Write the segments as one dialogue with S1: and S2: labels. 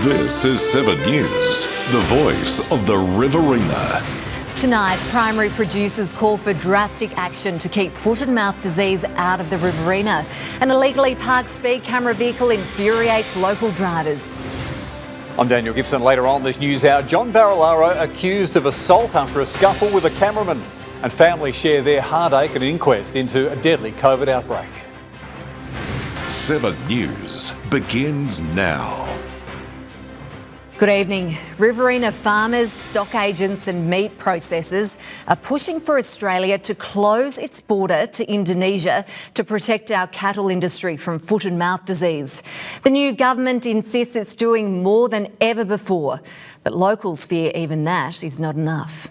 S1: This is 7 News, the voice of the Riverina.
S2: Tonight, primary producers call for drastic action to keep foot and mouth disease out of the Riverina. An illegally parked speed camera vehicle infuriates local drivers.
S3: I'm Daniel Gibson. Later on this news hour, John Barilaro accused of assault after a scuffle with a cameraman. And families share their heartache at an inquest into a deadly COVID outbreak.
S1: 7 News begins now.
S2: Good evening. Riverina farmers, stock agents and meat processors are pushing for Australia to close its border to Indonesia to protect our cattle industry from foot and mouth disease. The new government insists it's doing more than ever before, but locals fear even that is not enough.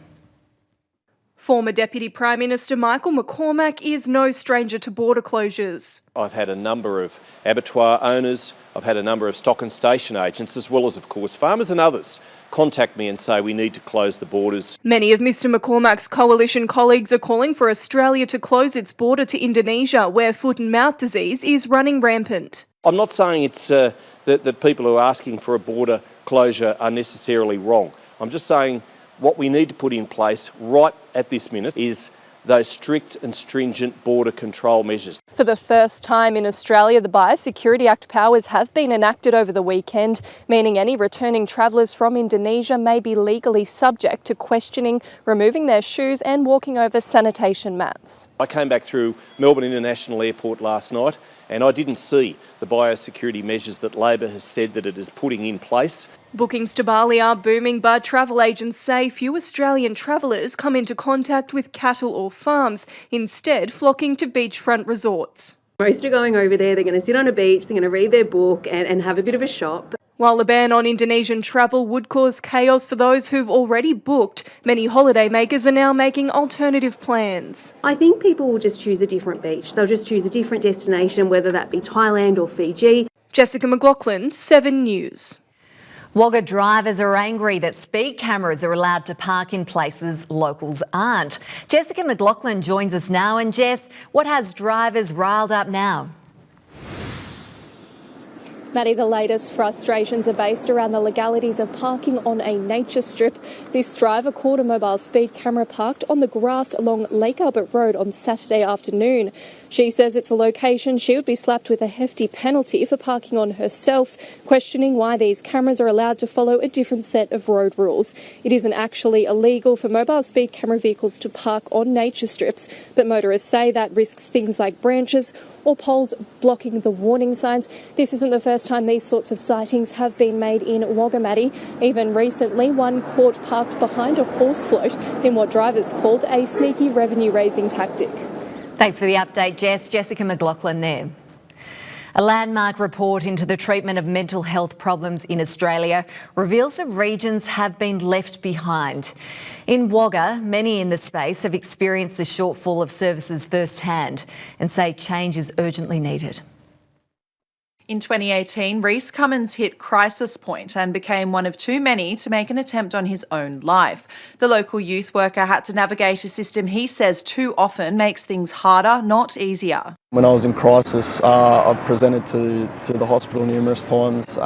S4: Former Deputy Prime Minister Michael McCormack is no stranger to border closures.
S5: I've had a number of abattoir owners, I've had a number of stock and station agents, as well as, of course, farmers and others contact me and say we need to close the borders. Many
S4: of Mr McCormack's coalition colleagues are calling for Australia to close its border to Indonesia, where foot and mouth disease is running rampant.
S5: I'm not saying it's that people who are asking for a border closure are necessarily wrong. I'm just saying what we need to put in place right at this minute is those strict and stringent border control measures.
S4: For the first time in Australia, the Biosecurity Act powers have been enacted over the weekend, meaning any returning travellers from Indonesia may be legally subject to questioning, removing their shoes and walking over sanitation mats.
S5: I came back through Melbourne International Airport last night and I didn't see the biosecurity measures that Labor has said that it is putting in place.
S4: Bookings to Bali are booming, but travel agents say few Australian travellers come into contact with cattle or farms, instead flocking to beachfront resorts.
S6: Most are going over there, they're going to sit on a beach, they're going to read their book and have a bit of a shop.
S4: While the ban on Indonesian travel would cause chaos for those who've already booked, many holidaymakers are now making alternative plans.
S6: I think people will just choose a different beach. They'll just choose a different destination, whether that be Thailand or Fiji.
S4: Jessica McLaughlin, 7 News.
S2: Wagga drivers are angry that speed cameras are allowed to park in places locals aren't. Jessica McLaughlin joins us now. And Jess, what has drivers riled up now?
S7: Maddie, the latest frustrations are based around the legalities of parking on a nature strip. This driver caught a mobile speed camera parked on the grass along Lake Albert Road on Saturday afternoon. She says it's a location she would be slapped with a hefty penalty for parking on herself, questioning why these cameras are allowed to follow a different set of road rules. It isn't actually illegal for mobile speed camera vehicles to park on nature strips, but motorists say that risks things like branches or poles blocking the warning signs. This isn't the first time these sorts of sightings have been made in Wagga. Even recently, one caught parked behind a horse float in what drivers called a sneaky revenue-raising tactic.
S2: Thanks for the update, Jess. Jessica McLaughlin there. A landmark report into the treatment of mental health problems in Australia reveals that regions have been left behind. In Wagga, many in the space have experienced the shortfall of services firsthand and say change is urgently needed.
S8: In 2018, Rhys Cummins hit crisis point and became one of too many to make an attempt on his own life. The local youth worker had to navigate a system he says too often makes things harder, not easier.
S9: When I was in crisis, I've presented to the hospital numerous times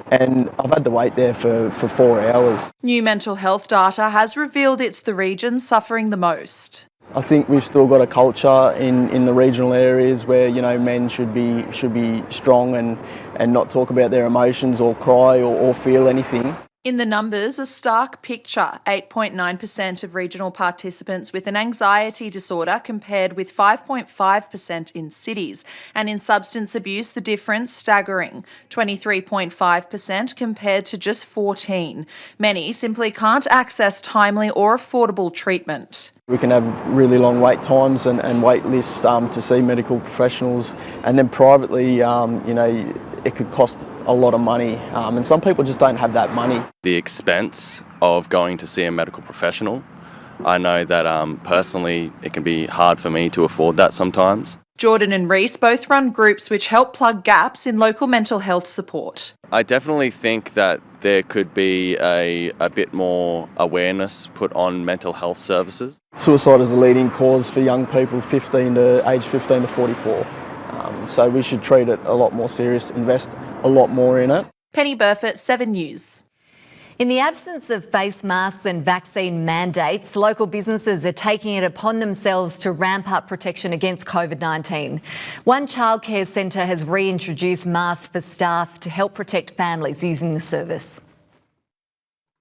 S9: and I've had to wait there for 4 hours.
S8: New mental health data has revealed it's the region suffering the most.
S9: I think we've still got a culture in the regional areas where, you know, men should be strong and not talk about their emotions or cry or feel anything.
S8: In the numbers, a stark picture. 8.9% of regional participants with an anxiety disorder compared with 5.5% in cities. And in substance abuse, the difference staggering. 23.5% compared to just 14%. Many simply can't access timely or affordable treatment.
S9: We can have really long wait times and wait lists to see medical professionals, and then privately, you know, it could cost a lot of money, and some people just don't have that money.
S10: The expense of going to see a medical professional, I know that personally it can be hard for me to afford that sometimes.
S8: Jordan and Rhys both run groups which help plug gaps in local mental health support.
S10: I definitely think that there could be a bit more awareness put on mental health services.
S9: Suicide is the leading cause for young people aged 15 to 44. So we should treat it a lot more serious, invest a lot more in it.
S8: Penny Burford, 7 News.
S2: In the absence of face masks and vaccine mandates, local businesses are taking it upon themselves to ramp up protection against COVID-19. One childcare centre has reintroduced masks for staff to help protect families using the service.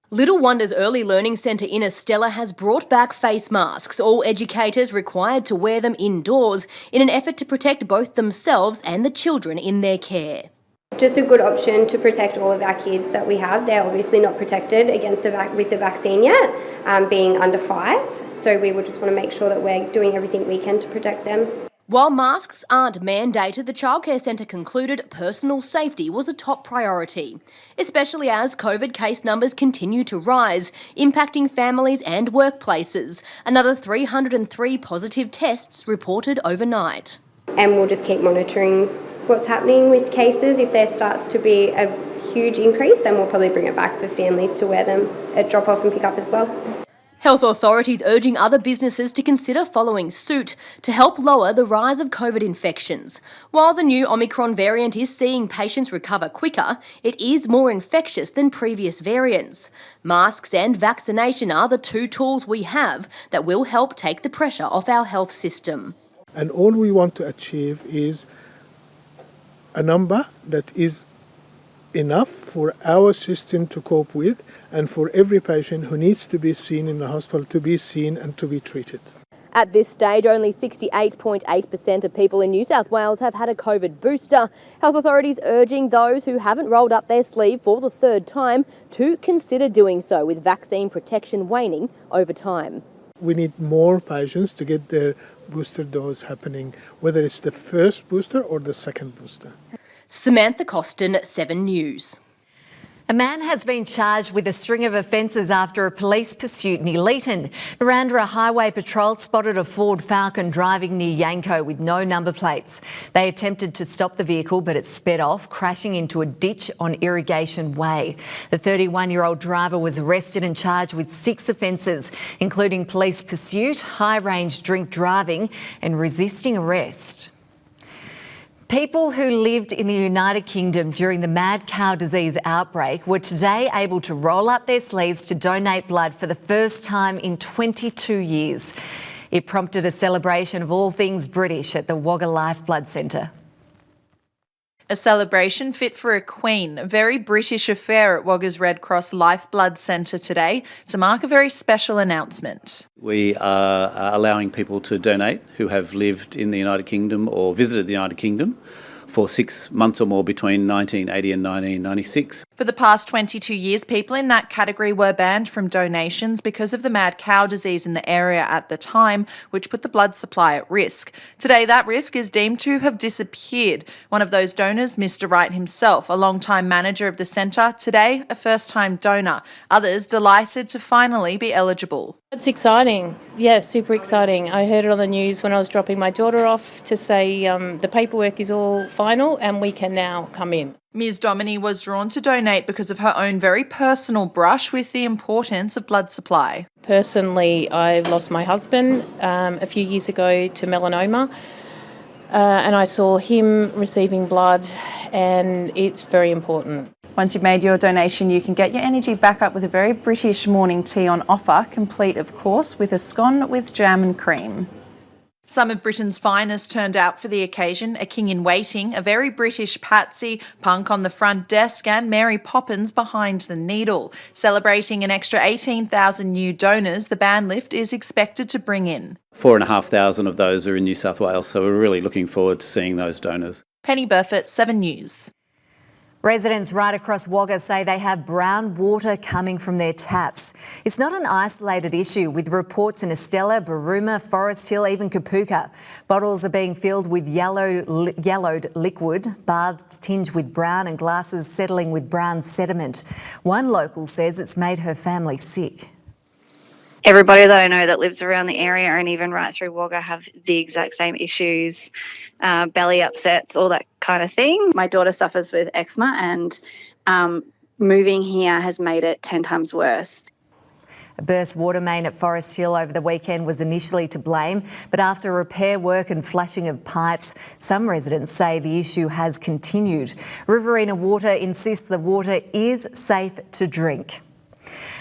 S11: Little Wonders Early Learning Centre in Estella has brought back face masks, all educators required to wear them indoors in an effort to protect both themselves and the children in their care.
S12: Just a good option to protect all of our kids that we have. They're obviously not protected against with the vaccine yet, being under 5. So we would just want to make sure that we're doing everything we can to protect them.
S11: While masks aren't mandated, the childcare centre concluded personal safety was a top priority, especially as COVID case numbers continue to rise, impacting families and workplaces. Another 303 positive tests reported overnight.
S12: And we'll just keep monitoring what's happening with cases. If there starts to be a huge increase, then we'll probably bring it back for families to wear them at drop off and pick up as well.
S11: Health authorities urging other businesses to consider following suit to help lower the rise of COVID infections. While the new Omicron variant is seeing patients recover quicker, it is more infectious than previous variants. Masks and vaccination are the two tools we have that will help take the pressure off our health system.
S13: And all we want to achieve is a number that is enough for our system to cope with and for every patient who needs to be seen in the hospital to be seen and to be treated.
S11: At this stage, only 68.8% of people in New South Wales have had a COVID booster. Health authorities urging those who haven't rolled up their sleeve for the third time to consider doing so, with vaccine protection waning over time.
S13: We need more patients to get their booster dose happening, whether it's the first booster or the second booster.
S11: Samantha Costin, 7 News.
S2: A man has been charged with a string of offences after a police pursuit near Leeton. Narrandera Highway Patrol spotted a Ford Falcon driving near Yanco with no number plates. They attempted to stop the vehicle, but it sped off, crashing into a ditch on Irrigation Way. The 31-year-old driver was arrested and charged with 6 offences, including police pursuit, high-range drink driving and resisting arrest. People who lived in the United Kingdom during the mad cow disease outbreak were today able to roll up their sleeves to donate blood for the first time in 22 years. It prompted a celebration of all things British at the Wagga Lifeblood Centre.
S8: A celebration fit for a queen, a very British affair at Wagga's Red Cross Lifeblood Centre today to mark a very special announcement.
S14: We are allowing people to donate who have lived in the United Kingdom or visited the United Kingdom for 6 months or more between 1980 and 1996.
S8: For the past 22 years, people in that category were banned from donations because of the mad cow disease in the area at the time, which put the blood supply at risk. Today, that risk is deemed to have disappeared. One of those donors, Mr. Wright himself, a long-time manager of the centre, today a first-time donor. Others delighted to finally be eligible.
S15: It's exciting. Yeah, super exciting. I heard it on the news when I was dropping my daughter off to say the paperwork is all final and we can now come in.
S8: Ms. Domini was drawn to donate because of her own very personal brush with the importance of blood supply.
S15: Personally, I lost my husband a few years ago to melanoma, and I saw him receiving blood, and it's very important.
S8: Once you've made your donation, you can get your energy back up with a very British morning tea on offer, complete, of course, with a scone with jam and cream. Some of Britain's finest turned out for the occasion: a king in waiting, a very British patsy, Punk on the front desk and Mary Poppins behind the needle. Celebrating an extra 18,000 new donors, the ban lift is expected to bring in.
S14: 4,500 of those are in New South Wales, so we're really looking forward to seeing those donors.
S8: Penny Burford, 7 News.
S2: Residents right across Wagga say they have brown water coming from their taps. It's not an isolated issue, with reports in Estella, Riverina, Forest Hill, even Kapooka. Bottles are being filled with yellowed liquid, baths tinged with brown and glasses settling with brown sediment. One local says it's made her family sick.
S16: Everybody that I know that lives around the area and even right through Wagga have the exact same issues, belly upsets, all that kind of thing. My daughter suffers with eczema and moving here has made it 10 times worse.
S2: A burst water main at Forest Hill over the weekend was initially to blame, but after repair work and flashing of pipes, some residents say the issue has continued. Riverina Water insists the water is safe to drink.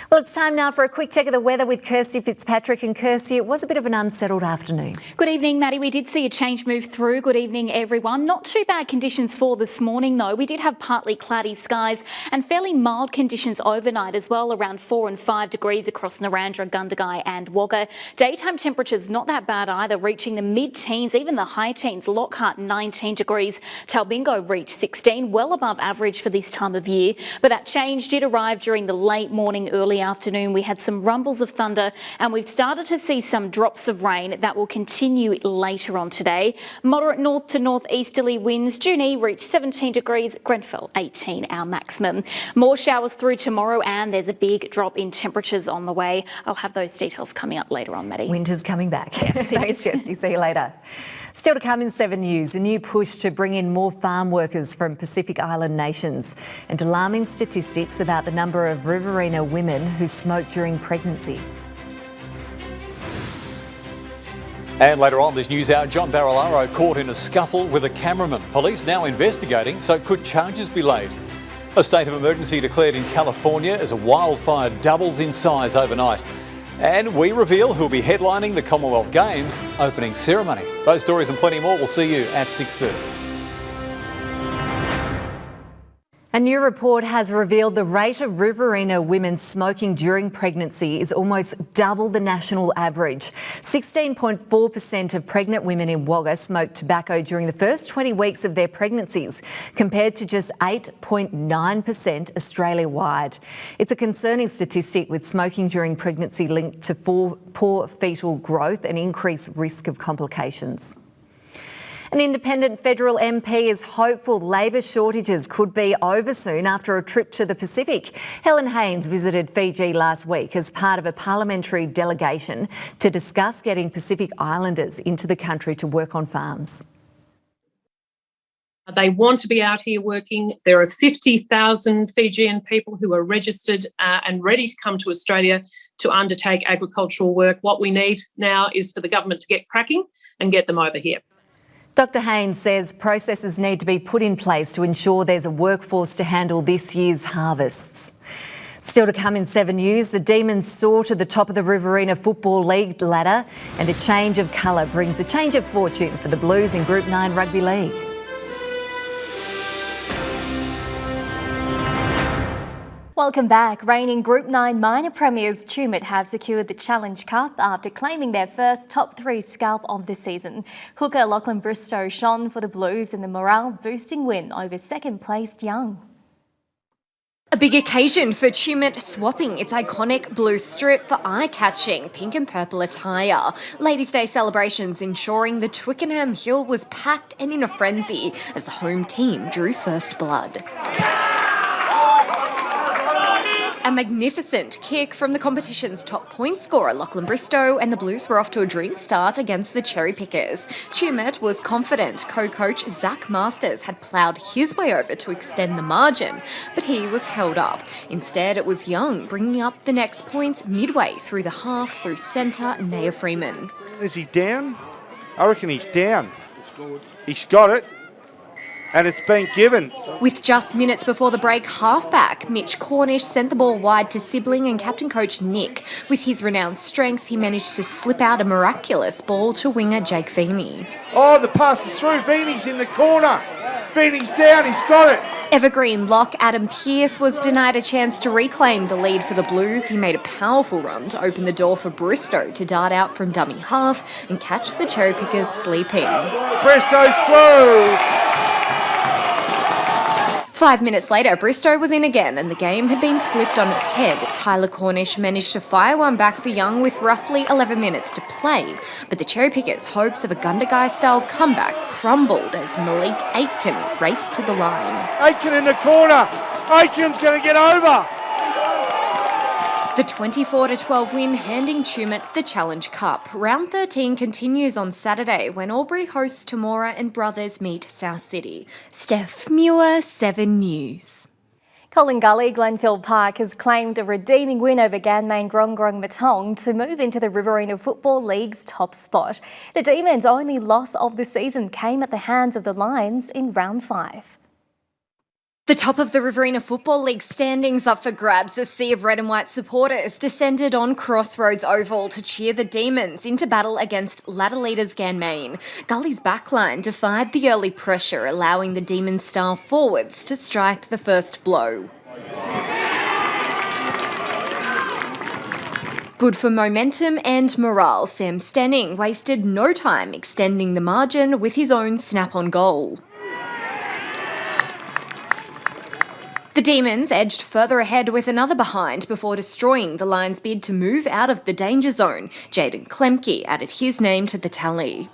S2: Well, it's time now for a quick check of the weather with Kirsty Fitzpatrick. And Kirsty, it was a bit of an unsettled afternoon.
S17: Good evening, Maddie. We did see a change move through. Good evening, everyone. Not too bad conditions for this morning, though. We did have partly cloudy skies and fairly mild conditions overnight as well, around 4 and 5 degrees across Narrandera, Gundagai and Wagga. Daytime temperatures not that bad either, reaching the mid-teens, even the high teens. Lockhart 19 degrees, Talbingo reached 16, well above average for this time of year. But that change did arrive during the late morning, early afternoon. We had some rumbles of thunder and we've started to see some drops of rain that will continue later on today. Moderate north to northeasterly winds. Junee reached 17 degrees, Grenfell 18 our maximum. More showers through tomorrow and there's a big drop in temperatures on the way. I'll have those details coming up later on, Maddie.
S2: Winter's coming back.
S17: Yes,
S2: Thanks, Kirsty. See you later. Still to come in 7 News, a new push to bring in more farm workers from Pacific Island nations and alarming statistics about the number of Riverina women who smoke during pregnancy.
S3: And later on this news hour, John Barilaro caught in a scuffle with a cameraman. Police now investigating, so could charges be laid? A state of emergency declared in California as a wildfire doubles in size overnight. And we reveal who'll be headlining the Commonwealth Games opening ceremony. Those stories and plenty more will see you at 6:30.
S2: A new report has revealed the rate of Riverina women smoking during pregnancy is almost double the national average. 16.4% of pregnant women in Wagga smoked tobacco during the first 20 weeks of their pregnancies, compared to just 8.9% Australia-wide. It's a concerning statistic, with smoking during pregnancy linked to poor fetal growth and increased risk of complications. An independent federal MP is hopeful labour shortages could be over soon after a trip to the Pacific. Helen Haines visited Fiji last week as part of a parliamentary delegation to discuss getting Pacific Islanders into the country to work on farms.
S18: They want to be out here working. There are 50,000 Fijian people who are registered and ready to come to Australia to undertake agricultural work. What we need now is for the government to get cracking and get them over here.
S2: Dr Haines says processes need to be put in place to ensure there's a workforce to handle this year's harvests. Still to come in 7 News, the Demons soar to the top of the Riverina Football League ladder, and a change of colour brings a change of fortune for the Blues in Group 9 Rugby League.
S19: Welcome back. Reigning Group 9 minor premiers Tumut have secured the Challenge Cup after claiming their first top 3 scalp of the season. Hooker Lachlan Bristow shone for the Blues in the morale-boosting win over second-placed Young.
S20: A big occasion for Tumut, swapping its iconic blue strip for eye-catching pink and purple attire. Ladies' Day celebrations ensuring the Twickenham Hill was packed and in a frenzy as the home team drew first blood. A magnificent kick from the competition's top point scorer, Lachlan Bristow, and the Blues were off to a dream start against the Cherry Pickers. Tumut was confident co-coach Zach Masters had ploughed his way over to extend the margin, but he was held up. Instead, it was Young bringing up the next points midway through the half through centre Naya Freeman.
S21: Is he down? I reckon he's down. He's got it. And it's been given.
S20: With just minutes before the break, halfback Mitch Cornish sent the ball wide to sibling and captain coach Nick. With his renowned strength, he managed to slip out a miraculous ball to winger Jake Feeney.
S21: Oh, the pass is through. Feeney's in the corner. Feeney's down. He's got it.
S20: Evergreen lock Adam Pearce was denied a chance to reclaim the lead for the Blues. He made a powerful run to open the door for Bristow to dart out from dummy half and catch the Cherry Pickers sleeping.
S21: Bristow's through.
S20: 5 minutes later, Bristow was in again and the game had been flipped on its head. Tyler Cornish managed to fire one back for Young with roughly 11 minutes to play, but the Cherry Pickers' hopes of a Gundagai-style comeback crumbled as Malik Aitken raced to the line.
S21: Aitken in the corner. Aitken's going to get over.
S20: The 24-12 win handing Tumut the Challenge Cup. Round 13 continues on Saturday when Albury hosts Temora and Brothers meet South City. Steph Muir, 7 News.
S19: Gully Glenfield Park has claimed a redeeming win over Ganmain Grong Matong to move into the Riverina Football League's top spot. The Demons' only loss of the season came at the hands of the Lions in round 5.
S20: The top of the Riverina Football League standings up for grabs. A sea of red and white supporters descended on Crossroads Oval to cheer the Demons into battle against ladder leaders Ganmain. Gully's backline defied the early pressure, allowing the Demons' star forwards to strike the first blow. Good for momentum and morale, Sam Stenning wasted no time extending the margin with his own snap-on goal. The Demons edged further ahead with another behind before destroying the Lions' bid to move out of the danger zone. Jaden Klemke added his name to the tally.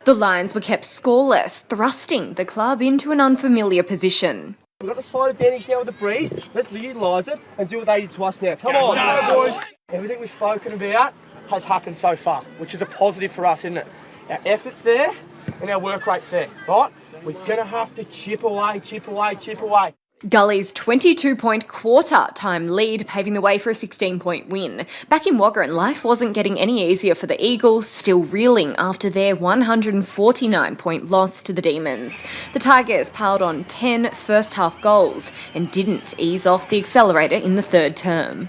S20: The Lions were kept scoreless, thrusting the club into an unfamiliar position.
S1: We've got the slight advantage now with the breeze. Let's utilise it and do what they did to us now. Come on, boys. Everything we've spoken about has happened so far, which is a positive for us, isn't it? Our effort's there and our work rate's there, right? We're going to have to chip away, chip away, chip away.
S20: Gully's 22-point quarter-time lead paving the way for a 16-point win. Back in Wagga, life wasn't getting any easier for the Eagles, still reeling after their 149-point loss to the Demons. The Tigers piled on 10 first-half goals and didn't ease off the accelerator in the third term.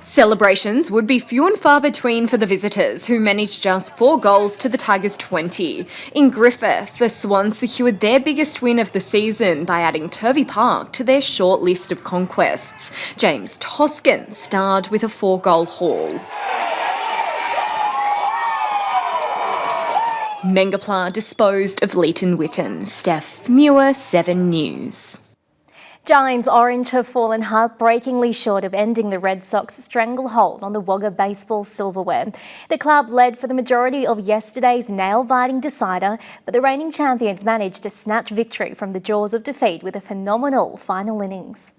S20: Celebrations would be few and far between for the visitors, who managed just 4 goals to the Tigers' 20. In Griffith, the Swans secured their biggest win of the season by adding Turvey Park to their short list of conquests. James Toscan starred with a 4-goal haul. Mengapla disposed of Leeton Witten. Steph Muir, 7 News.
S19: Giants Orange have fallen heartbreakingly short of ending the Red Sox stranglehold on the Wagga baseball silverware. The club led for the majority of yesterday's nail-biting decider, but the reigning champions managed to snatch victory from the jaws of defeat with a phenomenal final innings.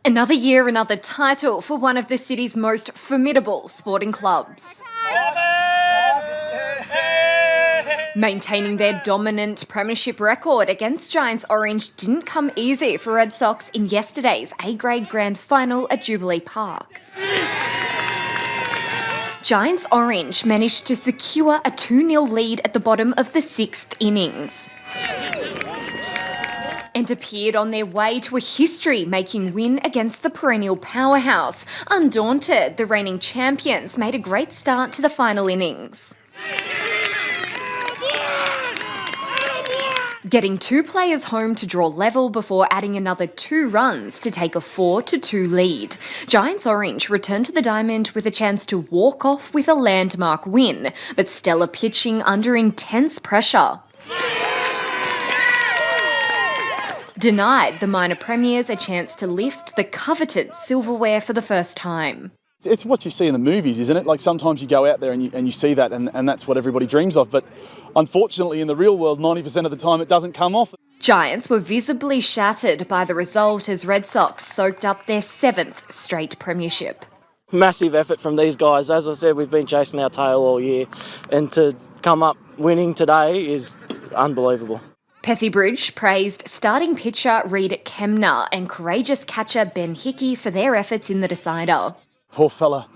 S20: Another year, another title for one of the city's most formidable sporting clubs. Maintaining their dominant premiership record against Giants Orange didn't come easy for Red Sox in yesterday's A-grade grand final at Jubilee Park. Giants Orange managed to secure a 2-0 lead at the bottom of the 6th innings and appeared on their way to a history-making win against the perennial powerhouse. Undaunted, the reigning champions made a great start to the final innings, getting 2 players home to draw level before adding another 2 runs to take a 4-2 lead. Giants Orange returned to the diamond with a chance to walk off with a landmark win, but stellar pitching under intense pressure denied the minor premiers a chance to lift the coveted silverware for the first time.
S22: It's what you see in the movies, isn't it? Like sometimes you go out there and you see that and that's what everybody dreams of. But unfortunately in the real world, 90% of the time it doesn't come off.
S20: Giants were visibly shattered by the result as Red Sox soaked up their 7th straight premiership.
S23: Massive effort from these guys. As I said, we've been chasing our tail all year, and to come up winning today is unbelievable.
S20: Pethy Bridge praised starting pitcher Reid Kemner and courageous catcher Ben Hickey for their efforts in the decider.
S22: Poor fella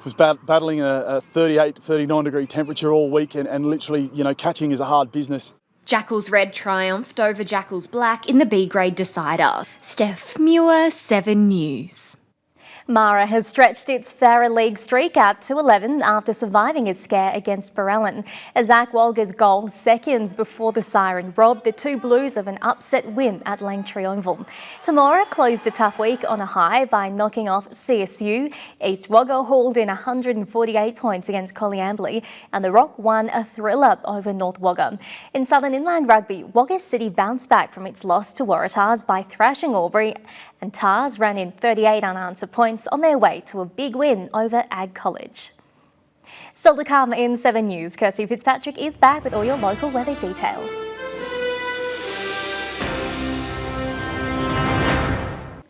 S22: was battling a 38, 39 degree temperature all week and literally, catching is a hard business.
S20: Jackals Red triumphed over Jackals Black in the B-grade decider. Steph Muir, 7 News.
S19: Mara has stretched its Farah League streak out to 11 after surviving a scare against Barellan. Zach Walger's goal seconds before the siren robbed the 2 Blues of an upset win at Langtree Oval. Tamora closed a tough week on a high by knocking off CSU. East Wagga hauled in 148 points against Colliambly, and the Rock won a thriller over North Wagga. In Southern Inland Rugby, Wagga City bounced back from its loss to Waratahs by thrashing Albury, and Tars ran in 38 unanswered points on their way to a big win over Ag College. Still to come in 7 News, Kirsty Fitzpatrick is back with all your local weather details.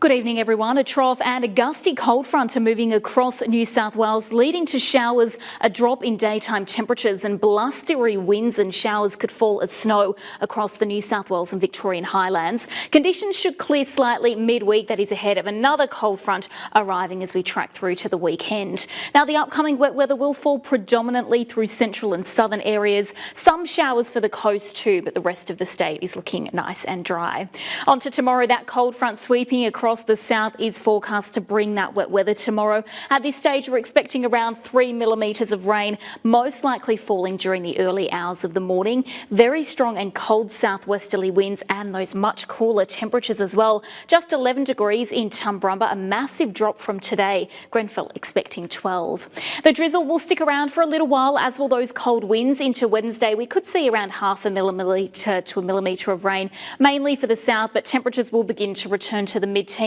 S17: Good evening, everyone. A trough and a gusty cold front are moving across New South Wales, leading to showers, a drop in daytime temperatures and blustery winds, and showers could fall as snow across the New South Wales and Victorian highlands. Conditions should clear slightly midweek. That is ahead of another cold front arriving as we track through to the weekend. Now, the upcoming wet weather will fall predominantly through central and southern areas. Some showers for the coast too, but the rest of the state is looking nice and dry. On to tomorrow, that cold front sweeping across the south is forecast to bring that wet weather tomorrow. At this stage, we're expecting around 3 millimetres of rain, most likely falling during the early hours of the morning. Very strong and cold southwesterly winds and those much cooler temperatures as well. Just 11 degrees in Tumbarumba, a massive drop from today. Grenfell expecting 12. The drizzle will stick around for a little while, as will those cold winds into Wednesday. We could see around 0.5 millimetre to 1 millimetre of rain, mainly for the south, but temperatures will begin to return to the mid-teens.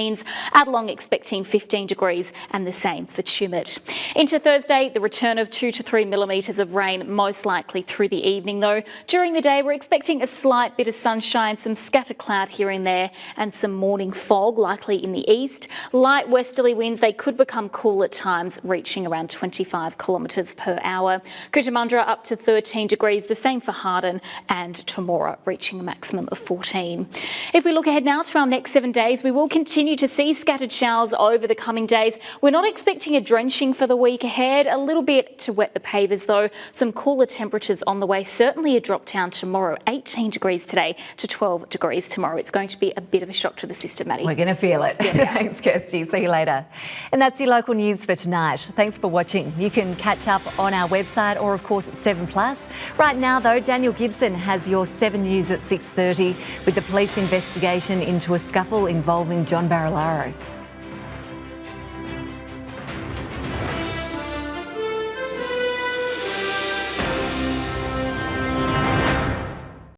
S17: Adlong expecting 15 degrees and the same for Tumut. Into Thursday, the return of 2 to 3 millimetres of rain, most likely through the evening though. During the day, we're expecting a slight bit of sunshine, some scattered cloud here and there, and some morning fog likely in the east. Light westerly winds, they could become cool at times, reaching around 25 kilometres per hour. Cootamundra up to 13 degrees, the same for Hardin, and Temora reaching a maximum of 14. If we look ahead now to our next 7 days, we will continue to see scattered showers over the coming days. We're not expecting a drenching for the week ahead. A little bit to wet the pavers though. Some cooler temperatures on the way. Certainly a drop down tomorrow. 18 degrees today to 12 degrees tomorrow. It's going to be a bit of a shock to the system, Maddie.
S2: We're going to feel it. Yeah. Thanks, Kirsty. See you later. And that's your local news for tonight. Thanks for watching. You can catch up on our website or, of course, at 7plus. Right now, though, Daniel Gibson has your 7 News at 6:30 with the police investigation into a scuffle involving John Barilaro.